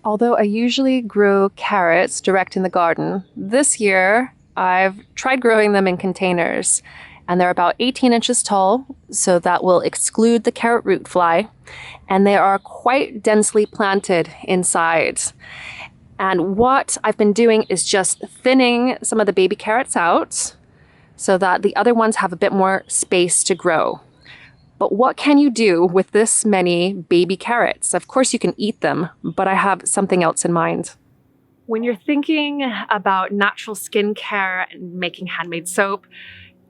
Although I usually grow carrots direct in the garden, this year I've tried growing them in containers. And they're about 18 inches tall, so that will exclude the carrot root fly. And they are quite densely planted inside. And what I've been doing is just thinning some of the baby carrots out so that the other ones have a bit more space to grow. But what can you do with this many baby carrots? Of course you can eat them, but I have something else in mind. When you're thinking about natural skincare and making handmade soap,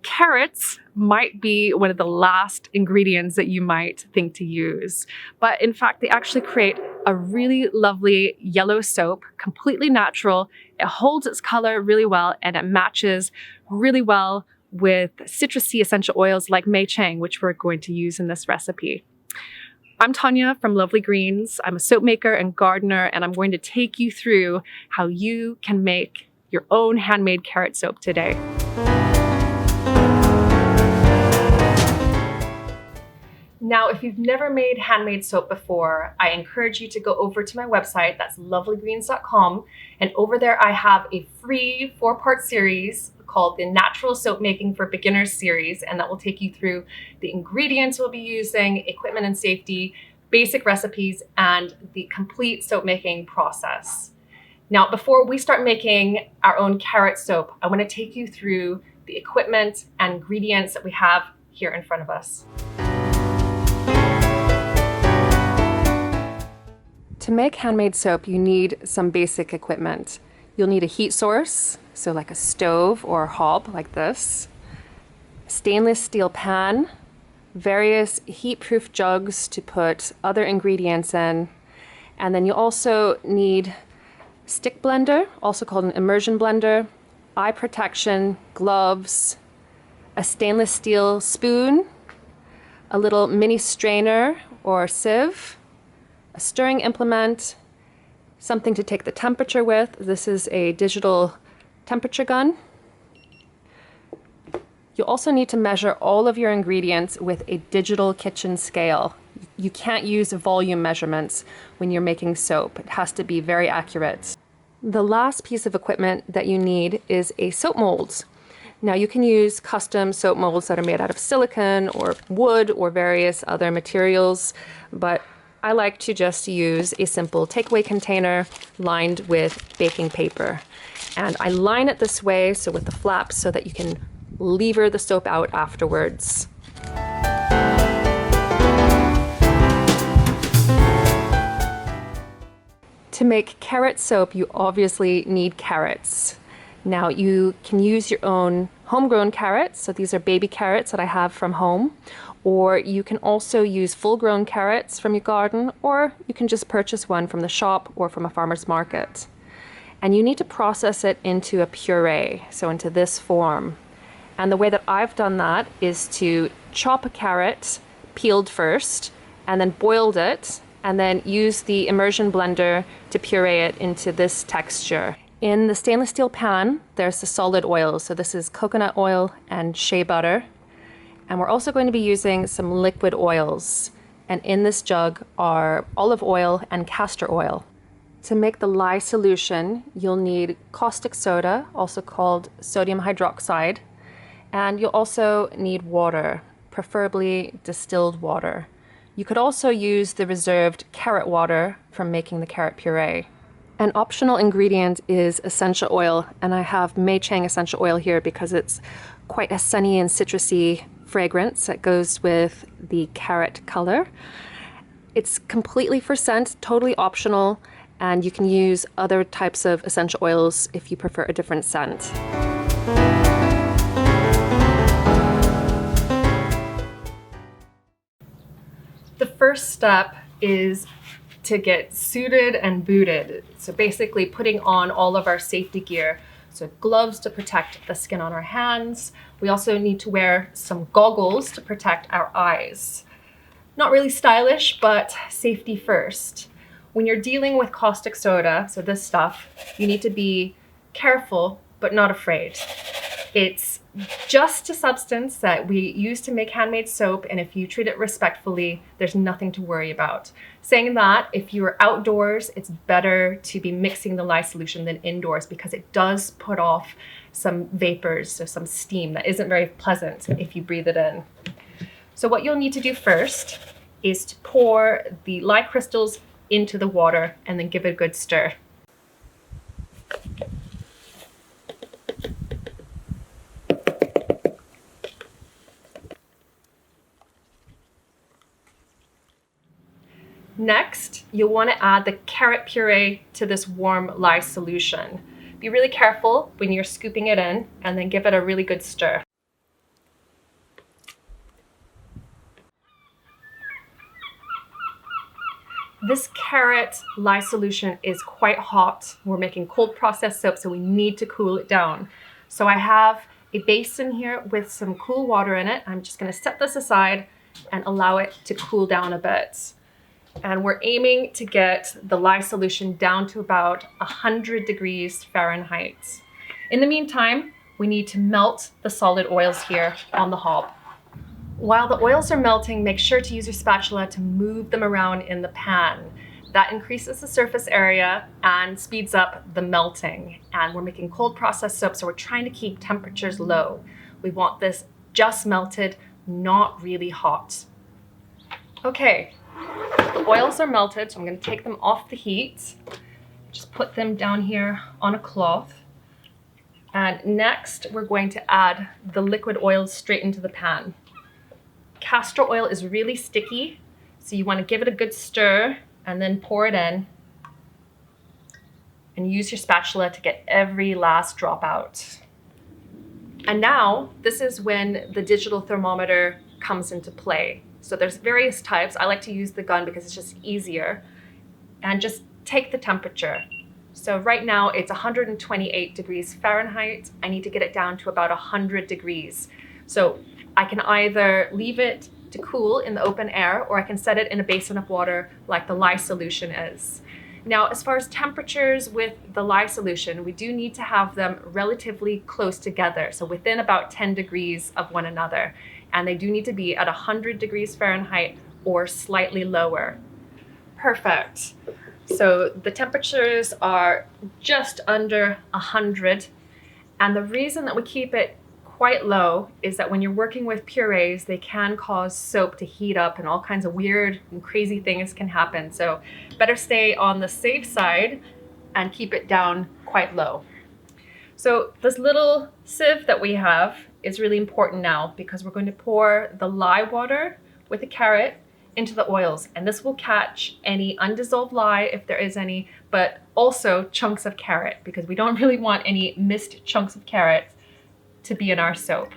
carrots might be one of the last ingredients that you might think to use. But in fact, they actually create a really lovely yellow soap, completely natural. It holds its color really well and it matches really well with citrusy essential oils like Mei Chang, which we're going to use in this recipe. I'm Tanya from Lovely Greens. I'm a soap maker and gardener, and I'm going to take you through how you can make your own handmade carrot soap today. Now, if you've never made handmade soap before, I encourage you to go over to my website, that's lovelygreens.com, and over there I have a free 4-part series called the Natural Soap Making for Beginners series, and that will take you through the ingredients we'll be using, equipment and safety, basic recipes, and the complete soap making process. Now, before we start making our own carrot soap, I want to take you through the equipment and ingredients that we have here in front of us. To make handmade soap, you need some basic equipment. You'll need a heat source, so like a stove or a hob like this, a stainless steel pan, various heat-proof jugs to put other ingredients in, and then you also need a stick blender, also called an immersion blender, eye protection, gloves, a stainless steel spoon, a little mini strainer or sieve, a stirring implement, something to take the temperature with. This is a digital temperature gun. You also need to measure all of your ingredients with a digital kitchen scale. You can't use volume measurements when you're making soap. It has to be very accurate. The last piece of equipment that you need is a soap mold. Now you can use custom soap molds that are made out of silicone or wood or various other materials, but I like to just use a simple takeaway container lined with baking paper. And I line it this way, so with the flaps, so that you can lever the soap out afterwards. To make carrot soap, you obviously need carrots. Now you can use your own homegrown carrots, so these are baby carrots that I have from home, or you can also use full-grown carrots from your garden, or you can just purchase one from the shop or from a farmer's market. And you need to process it into a puree, so into this form. And the way that I've done that is to chop a carrot, peeled first, and then boiled it, and then use the immersion blender to puree it into this texture. In the stainless steel pan, there's the solid oil. So this is coconut oil and shea butter. And we're also going to be using some liquid oils. And in this jug are olive oil and castor oil. To make the lye solution, you'll need caustic soda, also called sodium hydroxide. And you'll also need water, preferably distilled water. You could also use the reserved carrot water from making the carrot puree. An optional ingredient is essential oil, and I have Mei Chang essential oil here because it's quite a sunny and citrusy fragrance that goes with the carrot color. It's completely for scent, totally optional, and you can use other types of essential oils if you prefer a different scent. The first step is to get suited and booted. So basically putting on all of our safety gear. So gloves to protect the skin on our hands. We also need to wear some goggles to protect our eyes. Not really stylish, but safety first. When you're dealing with caustic soda, so this stuff, you need to be careful, but not afraid. It's just a substance that we use to make handmade soap, and if you treat it respectfully, there's nothing to worry about. Saying that, if you're outdoors, it's better to be mixing the lye solution than indoors because it does put off some vapors, so some steam that isn't very pleasant if you breathe it in. So what you'll need to do first is to pour the lye crystals into the water and then give it a good stir. Next, you'll want to add the carrot puree to this warm lye solution. Be really careful when you're scooping it in and then give it a really good stir. This carrot lye solution is quite hot. We're making cold processed soap, so we need to cool it down. So I have a basin here with some cool water in it. I'm just going to set this aside and allow it to cool down a bit. And we're aiming to get the lye solution down to about 100 degrees Fahrenheit. In the meantime, we need to melt the solid oils here on the hob. While the oils are melting, make sure to use your spatula to move them around in the pan. That increases the surface area and speeds up the melting. And we're making cold processed soap, so we're trying to keep temperatures low. We want this just melted, not really hot. Okay. The oils are melted, so I'm going to take them off the heat. Just put them down here on a cloth. And next, we're going to add the liquid oils straight into the pan. Castor oil is really sticky, so you want to give it a good stir and then pour it in. And use your spatula to get every last drop out. And now, this is when the digital thermometer comes into play. So there's various types. I like to use the gun because it's just easier. And just take the temperature. So right now it's 128 degrees Fahrenheit. I need to get it down to about 100 degrees. So I can either leave it to cool in the open air, or I can set it in a basin of water like the lye solution is. Now, as far as temperatures with the lye solution, we do need to have them relatively close together. So within about 10 degrees of one another. And they do need to be at 100 degrees Fahrenheit or slightly lower. Perfect. So the temperatures are just under 100. And the reason that we keep it quite low is that when you're working with purees, they can cause soap to heat up and all kinds of weird and crazy things can happen. So better stay on the safe side and keep it down quite low. So this little sieve that we have is really important now because we're going to pour the lye water with the carrot into the oils, and this will catch any undissolved lye if there is any, but also chunks of carrot because we don't really want any missed chunks of carrot to be in our soap.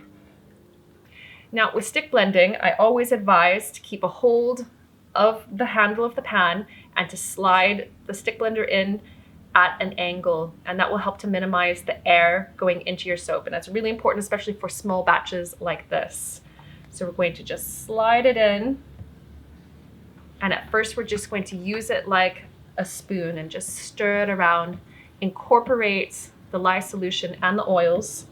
Now with stick blending, I always advise to keep a hold of the handle of the pan and to slide the stick blender in at an angle, and that will help to minimize the air going into your soap. And that's really important, especially for small batches like this. So we're going to just slide it in. And at first we're just going to use it like a spoon and just stir it around, incorporate the lye solution and the oils.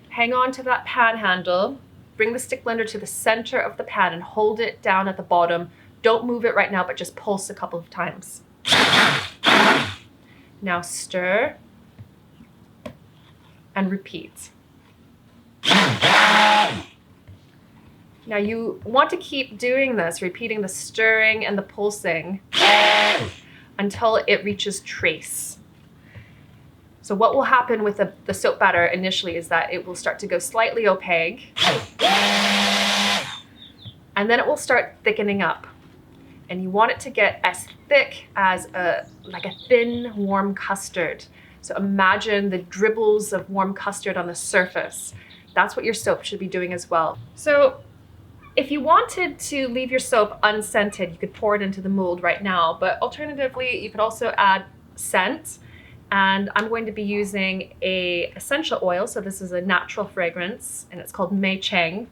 Hang on to that pan handle, bring the stick blender to the center of the pan and hold it down at the bottom. Don't move it right now, but just pulse a couple of times. Now stir and repeat. Now you want to keep doing this, repeating the stirring and the pulsing until it reaches trace. So what will happen with the soap batter initially is that it will start to go slightly opaque, and then it will start thickening up. And you want it to get as thick as like a thin, warm custard. So imagine the dribbles of warm custard on the surface. That's what your soap should be doing as well. So if you wanted to leave your soap unscented, you could pour it into the mold right now, but alternatively, you could also add scent. And I'm going to be using a essential oil. So this is a natural fragrance and it's called Mei Cheng.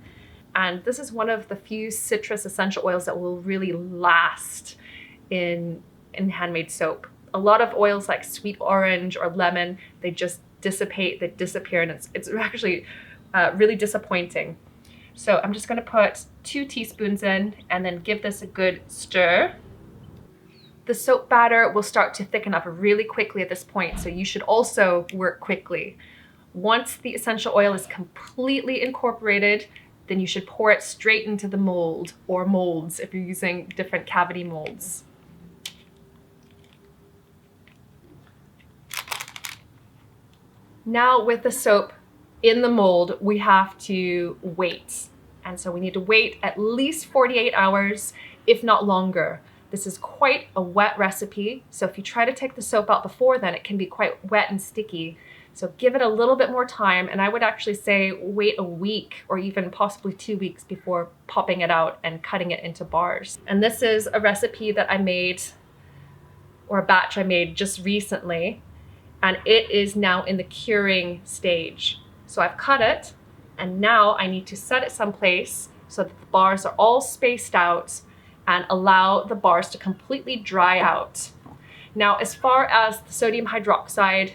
And this is one of the few citrus essential oils that will really last in handmade soap. A lot of oils like sweet orange or lemon, they just dissipate, they disappear, and it's actually really disappointing. So I'm just gonna put 2 teaspoons in and then give this a good stir. The soap batter will start to thicken up really quickly at this point, so you should also work quickly. Once the essential oil is completely incorporated, then you should pour it straight into the mold, or molds if you're using different cavity molds. Now with the soap in the mold, we have to wait. And so we need to wait at least 48 hours, if not longer. This is quite a wet recipe, so if you try to take the soap out before then, it can be quite wet and sticky. So give it a little bit more time, and I would actually say wait a week or even possibly 2 weeks before popping it out and cutting it into bars. And this is a recipe that I made, or a batch I made just recently, and it is now in the curing stage. So I've cut it, and now I need to set it someplace so that the bars are all spaced out and allow the bars to completely dry out. Now, as far as the sodium hydroxide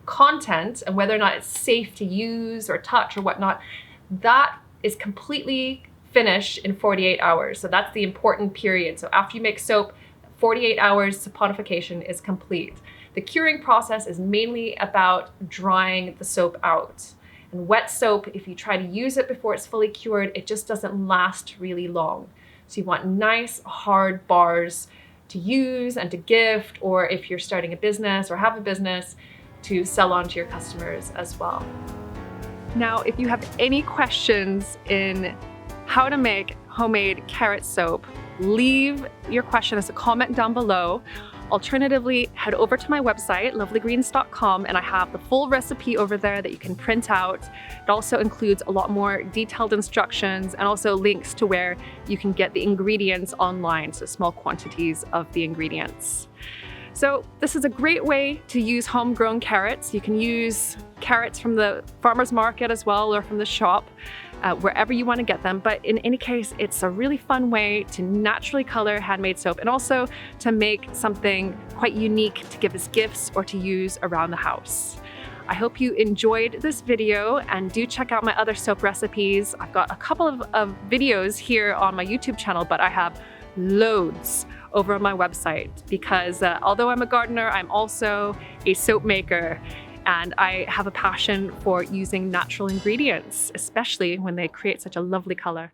content and whether or not it's safe to use or touch or whatnot, that is completely finished in 48 hours. So that's the important period. So after you make soap, 48 hours saponification is complete. The curing process is mainly about drying the soap out. And wet soap, if you try to use it before it's fully cured, it just doesn't last really long. So you want nice, hard bars to use and to gift, or if you're starting a business or have a business, to sell on to your customers as well. Now, if you have any questions in how to make homemade carrot soap, leave your question as a comment down below. Alternatively, head over to my website, lovelygreens.com, and I have the full recipe over there that you can print out. It also includes a lot more detailed instructions and also links to where you can get the ingredients online, so small quantities of the ingredients. So this is a great way to use homegrown carrots. You can use carrots from the farmer's market as well, or from the shop, wherever you want to get them. But in any case, it's a really fun way to naturally color handmade soap, and also to make something quite unique to give as gifts or to use around the house. I hope you enjoyed this video, and do check out my other soap recipes. I've got a couple of videos here on my YouTube channel, but I have loads over on my website because although I'm a gardener, I'm also a soap maker. And I have a passion for using natural ingredients, especially when they create such a lovely color.